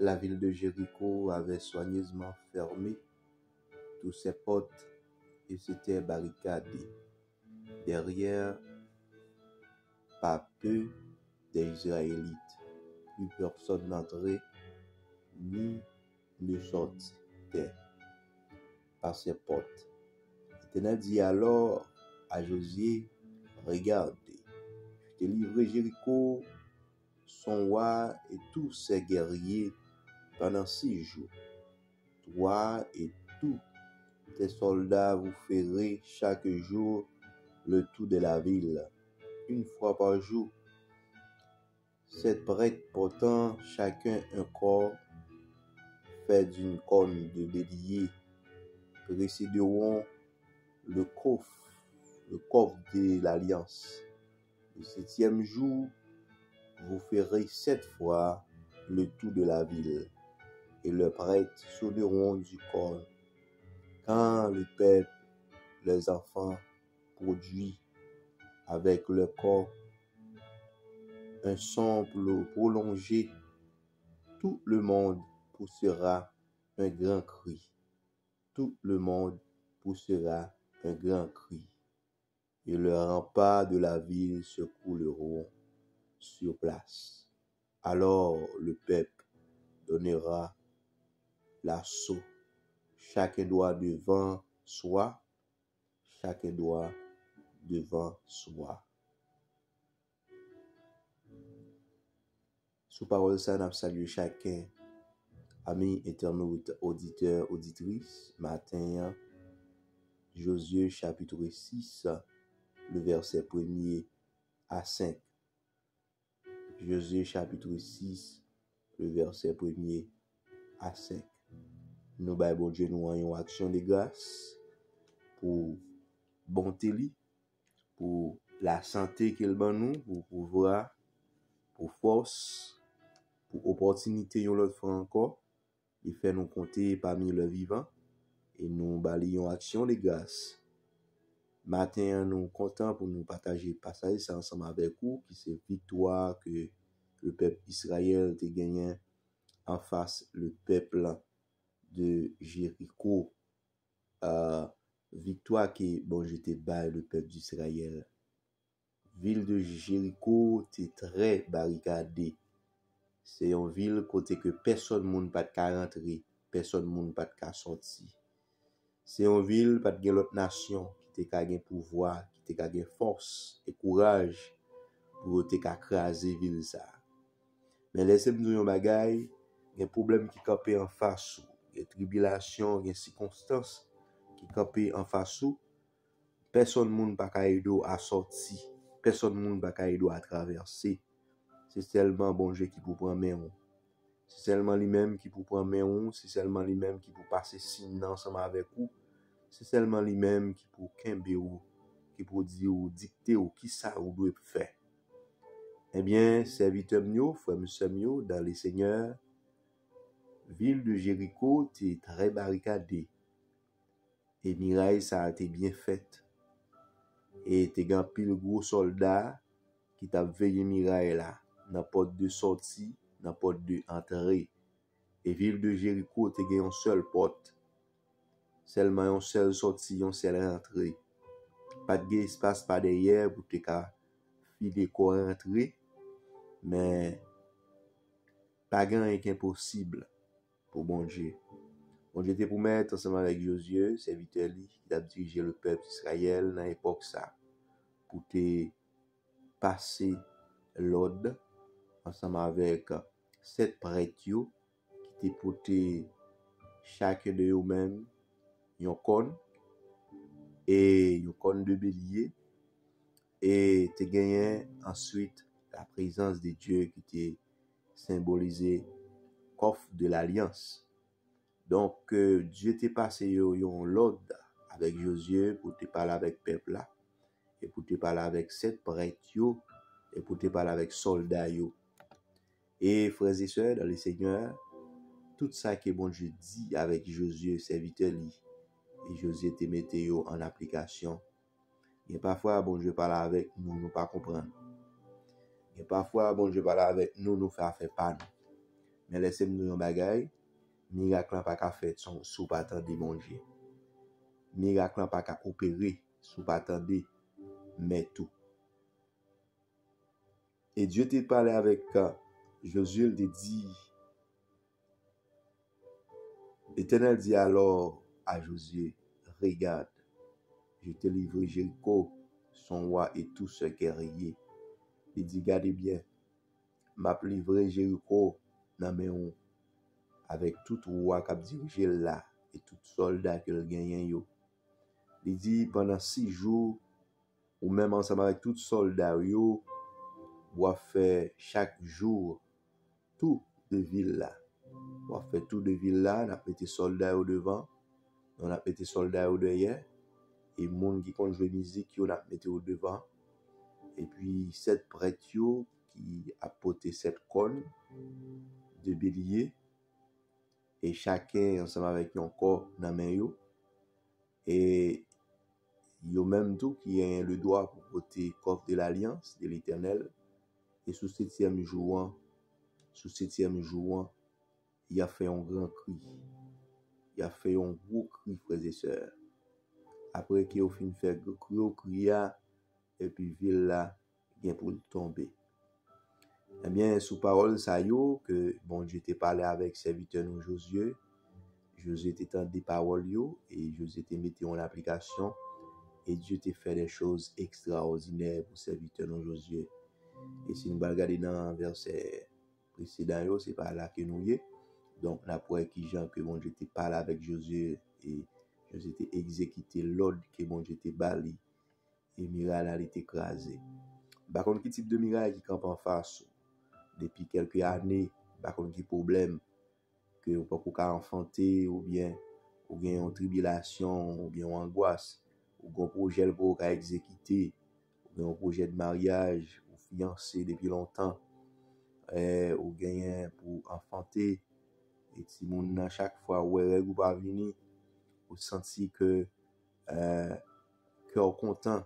la ville de Jéricho avait soigneusement fermé toutes ses portes et s'était barricadée. Derrière, pas peu des Israélites. Plus personne n'entrait ni ne sortait par ses portes. L'Éternel dit alors à Josué, regarde, je t'ai livré Jéricho, son roi et tous ses guerriers pendant 6 jours. Toi et tous tes soldats vous ferez chaque jour le tour de la ville, 1 fois par jour. 7 prêtres portant chacun un corps fait d'une corne de bélier précéderont le coffre de l'alliance. Le 7e jour, vous ferez 7 fois le tour de la ville, et les prêtres sonneront du corps. Quand le peuple, les enfants, produit avec le corps un son prolongé, tout le monde poussera un grand cri. Tout le monde poussera un grand cri. Et les remparts de la ville se couleront sur place. Alors le peuple donnera l'assaut. Chacun doit devant soi. Chacun doit devant soi. Sous parole ça, nous saluons chacun, amis, internautes, auditeurs, auditrices. Matin, Josué chapitre 6, le verset 1er à 5. Josué chapitre 6, le verset 1er à 5. Nous, bon Dieu, nous ayons action de grâce pour bonté, pour la santé qu'il donne nous, pour pouvoir, pour force, pour opportunité, yon l'autre fois encore. Il fait nous compter parmi les vivants et nous balayons action de grâce. Matin, nous contents pour nous partager passage ça ensemble avec vous, qui c'est victoire que le peuple Israël a gagné en face le peuple de Jéricho. Victoire qui bon j'étais bas le peuple d'Israël. Ville de Jéricho était très barricadée. C'est une ville côté que personne moun pas de rentrer, personne moun pas de sortir. C'est une ville pas de l'autre nation qui te gagne pouvoir, qui te gagne force et courage pour te craser ville ça. Mais laissez-moi dire un bagay, un problème qui campé en face, des tribulations, des circonstances qui campé en face, personne moun pas ka aider à sortir, personne moun pas ka aider à traverser. C'est seulement bon Dieu qui peut prendre main. C'est seulement lui-même qui peut prendre main. C'est seulement lui-même qui peut passer signe ensemble avec vous. C'est seulement lui-même qui peut kembe ou, qui peut dire ou dicter ou qui ça ou doit faire. Eh bien, serviteur mio, frère monsieur mio, dans les seigneurs, ville de Jéricho était très barricadée. Et miraille ça a été bien faite. Et t'es gan pile gros soldats qui t'a veillé miraille là. Dans porte de sortie, dans porte de entrée. Et ville de Jéricho te gen une seule porte. Seulement une seule sortie, une seule entrée. Pas de espace pas derrière pour te ka filer ko rentrer, mais pas grand est impossible pour bon Dieu. Bon Dieu te pour mettre ensemble avec Josué, serviteur li, qui a dirigé le peuple d'Israël dans l'époque ça pour te passer l'ordre ensemble avec 7 prêtres qui te porté chacun de eux-mêmes yon corne et yon corne de bélier et te gagné ensuite la présence de Dieu qui te symbolisé coffre de l'alliance. Donc Dieu te passé yon l'ordre avec Josué pour te parler avec peuple là et pour te parler avec 7 prêtres et pour te parler avec soldats yo. Et frères et sœurs dans le Seigneur, tout ça que bon Dieu dit avec Josué serviteur li et Josué te mette yo en application. Et parfois bon Dieu parle avec nous, nous pas comprendre. Et parfois bon Dieu parle avec nous, nous faire pas nous. Mais laissez-moi dire un bagay, miracle n'a pas qu'à faire sous pas attendre mon Dieu. Miracle n'a pas qu'à opérer sous pas attendre mais tout. Et Dieu t'a parlé avec Josué, il t'a dit, l'Éternel dit alors à Josué, regarde, je te livre Jéricho, son roi et tous ses guerriers. Il dit, gardez bien, m'a livré Jéricho dans mes mains avec tout roi qui a dirigé là et tout soldat que le gagnant yo. Il dit, pendant 6 jours, ou même ensemble avec tout soldat yo, doit faire chaque jour tout de ville là. On fait tout de ville là, on a pété soldats au devant, on a pété soldats au derrière, et monde qui compte jouer musique, on a pété au devant. Et puis 7 prêtres qui a porté 7 cornes de bélier, et chacun ensemble avec un corps dans main yo. Et yo même tout qui a le droit pour porter coffre de l'alliance de l'Éternel. Et sous 7e jour, il a fait un grand cri. Il a fait un gros cri, frères et sœurs. Après qu'il a fini de faire un cri, et puis ville là, vient pour tomber. Eh bien, sous parole, ça y est, que bon Dieu t'a parlé avec serviteur nous Josué. Josué t'a entendu des paroles, et Josué t'a mis en application. Et Dieu t'a fait des choses extraordinaires pour serviteur nous Josué. Et si nous regardons dans le verset précédent, c'est pas là que nous y est. Donc, on a pour qui Jean que bon Dieu te parle avec Josué et Josué te exécuté l'ordre que bon Dieu te bali et miracle a été écrasé. Par contre, quel type de miracle qui campe en face depuis quelques années, par contre, quel problème que vous pouvez pas enfanter ou bien en tribulation ou bien en angoisse ou un projet pour exécuter ou bien un projet de mariage ou fiancé depuis longtemps ou gagner pour enfanter. Et si moun nan chaque fois ouais ou pas venir, ou senti que cœur content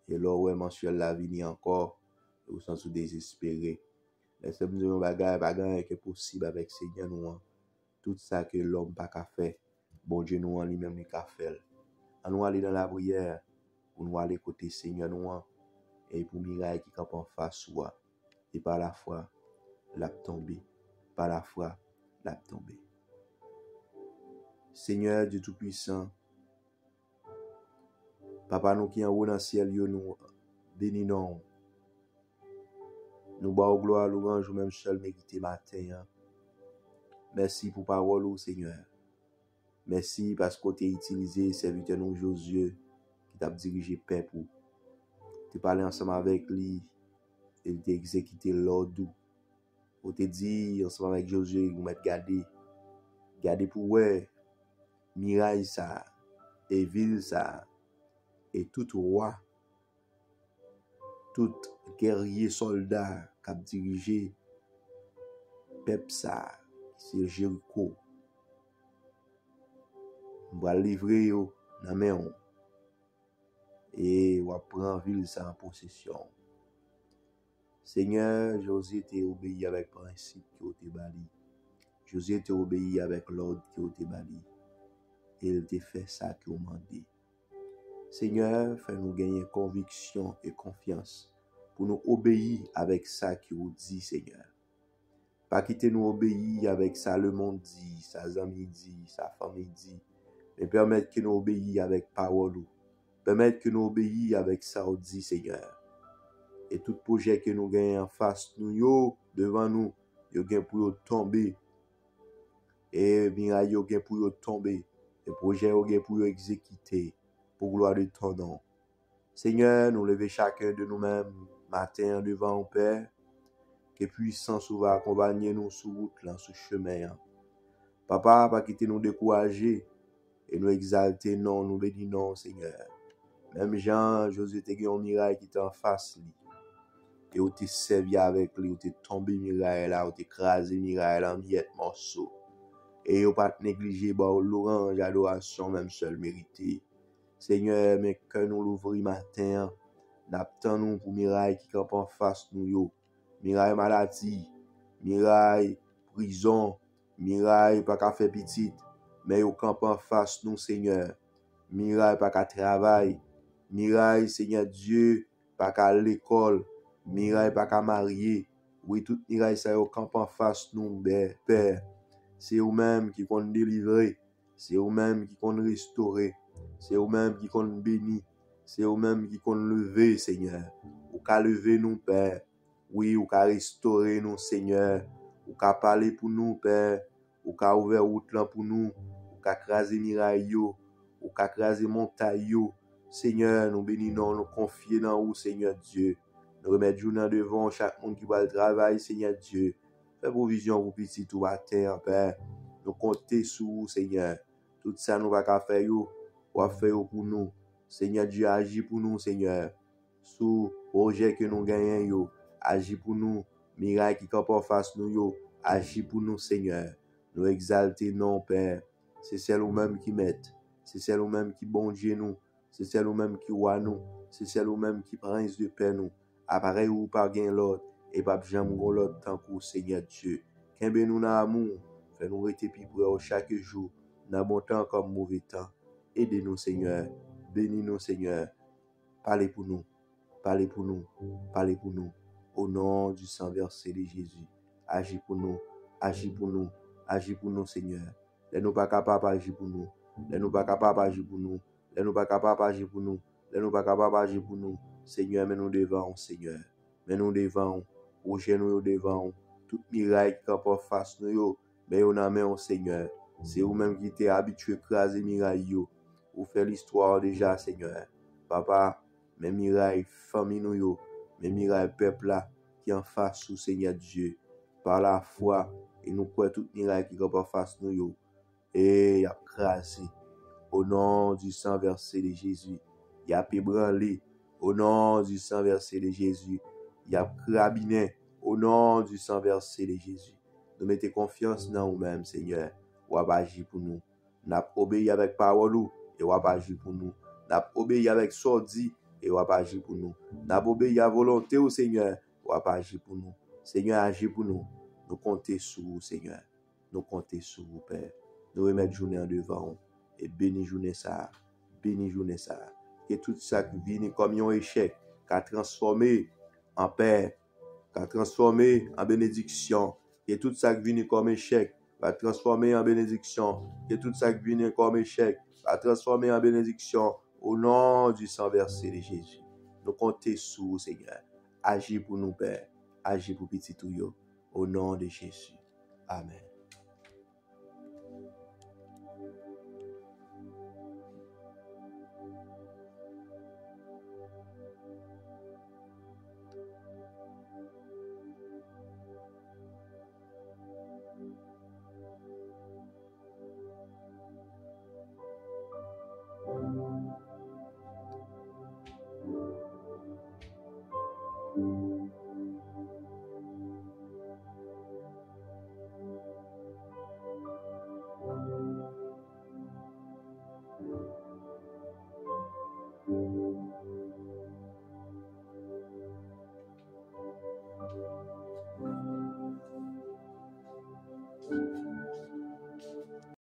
et là ouais mensuel la venir encore, ou senti désespéré. Laissez-moi dire un bagay qui est possible avec Seigneur nous. Tout ça que l'homme pas qu'à faire, bon Dieu nous en lui-même il qu'a faire. On nous aller dans la prière pour nous aller côté Seigneur nous et pour miracle qui campe en face soi. Et par la foi, l'a tombé. Par la foi, l'a tombé. Seigneur Dieu Tout-Puissant, Papa nous qui en haut dans le ciel, nous bénissons. Nous bas gloire, louange, ou même seul mérité matin. Merci pour parole, Seigneur. Merci parce que tu as utilisé serviteur nous Josué qui t'a dirigé peuple. Tu as parlé ensemble avec lui et tu as exécuté l'ordre. Tu t'es dit ensemble avec Josué, vous m'êtes gardé pour ouais, miraille ça, et ville ça, et tout roi, tout guerrier soldat qui a dirigé peuple ça, c'est Jéricho. On va livrer yo dans main et on va prendre ville ça en possession. Seigneur, Josué t'a obéi avec principe qui t'a bali. Josué t'a obéi avec l'ordre qui t'a bali. Et il t'a fait ça qui m'a dit. Seigneur, fais-nous gagner conviction et confiance pour nous obéir avec ça qui vous dit, Seigneur. Pas quitter nous obéir avec ça le monde dit, sa amis dit, sa famille dit, mais permettre que nous obéir avec parole. Permettre que nous obéir avec ça vous dit, Seigneur. Et tout projet que nous gagnons en face nous, devant nous, yo gagne pour tomber. Et bien yo gagne pour tomber. Et projet yo gagne pour exécuter pour gloire de ton nom. Seigneur, nous lever chacun de nous-mêmes matin devant au Père. Que puissance va accompagner nous sur route là, sur chemin. Papa, pas quitter nous décourager et nous exalter non, nous bénir non, Seigneur. Même Jean, Josué te un miracle qui était en face lui. Et où t'es servi avec lui, où t'es tombé miraille là, où t'es écrasé miraille là en miettes morceaux. Et où pas négliger l'orange adoration même seul mérité. Seigneur, mais que nous l'ouvrir matin, n'attendons nous pour miraille qui campe en face nous yo. Miraille maladie, miraille prison, miraille pas qu'à faire petite, mais au camp en face nous, Seigneur. Miraille pas qu'à travail, miraille, Seigneur Dieu, pas qu'à l'école, miraille pas qu'à marier. Oui, toute miraille ça au camp en face nous, Père. C'est vous-même qui compte délivrer, c'est vous-même qui compte restaurer, c'est vous-même qui compte bénir, c'est vous-même qui compte lever, Seigneur. Ou qu'à lever nous, Père. Oui, ou qu'à restaurer nous, Seigneur. Ou qu'à parler pour nous, Père. Ou qu'à ouvrir route là pour nous. Ou qu'à craser miraille, ou qu'à craser montagne. Seigneur, nous bénissons, nous confions dans vous, Seigneur Dieu. Nous remettons devant chaque monde qui va le travail, Seigneur Dieu. Fais provision pour petit tout à terre, Père. Nous comptons sur vous, Seigneur. Tout ça, nous ne pouvons pas faire, ou faire pour nous. Seigneur Dieu, agis pour nous, Seigneur. Sous projet que nous gagnons, agis pour nous. Miracle qui campe en face nous, agis pour nous, Seigneur. Nous exalter, non, Père. C'est celle ou même qui met. C'est celle ou même qui bon Dieu nous. C'est celle ou même qui voit nous. C'est celle ou même qui prince de paix nous. Appareil ou pas gain l'autre. Et pas jamais l'autre tant que Seigneur Dieu. Qu'un nous dans l'amour. Fais-nous rester plus près chaque jour. Dans bon temps comme mauvais temps. Aidez-nous, Seigneur. Bénis-nous, Seigneur. Parlez pour nous. Parlez pour nous. Parlez pour nous. Au nom du sang versé de Jésus. Agis pour nous. Agis pour nous. Agis pour nous, Seigneur. Laisse-nous pas capables d'agir pour nous. Laisse-nous pas capables d'agir pour nous. Laisse-nous pas capables d'agir pour nous. Laisse-nous pas capables d'agir pour nous. Seigneur, mets-nous devant, Seigneur. Mets-nous devant. Projet-nous devant. Tout miracle qui campe en face nous, mais on a main, Seigneur. C'est vous-même qui t'es habitué à craser miraille. Ou faire l'histoire déjà, Seigneur. Papa, mes mirailles, famille nous, mes mirailles, peuple là, qui en face sous Seigneur Dieu. Par la foi, et nous croyons toute miraille qui campe en face nous, et y a crasé. Au nom du sang versé de Jésus, y a ébranlé. Au nom du sang versé de Jésus, y a crabiné. Au nom du sang versé de Jésus. Nous mettons confiance dans nous-mêmes, Seigneur. Ou agir pour nous. Nous avons obéi avec parole et ou agir pour nous. Nous avons obéi avec sordi et ou agir pour nous. Nous avons obéi à volonté au Seigneur ou agir pour nous. Seigneur, agis pour nous. Nous comptons sur vous, Seigneur. Nous comptons sur vous, Père. Nous remettons journée en devant et bénis journée ça. Bénis journée ça. Que tout ça qui vient comme un échec, qu'a transformé en paix, qu'a transformé en bénédiction. Que tout ça qui vient comme échec, va transformer en bénédiction. Que tout ça qui vient comme échec, va transformer en bénédiction. Au nom du sang versé de Jésus. Nous comptons sur vous, Seigneur. Agis pour nous, Père. Agis pour petit tout. Au nom de Jésus. Amen.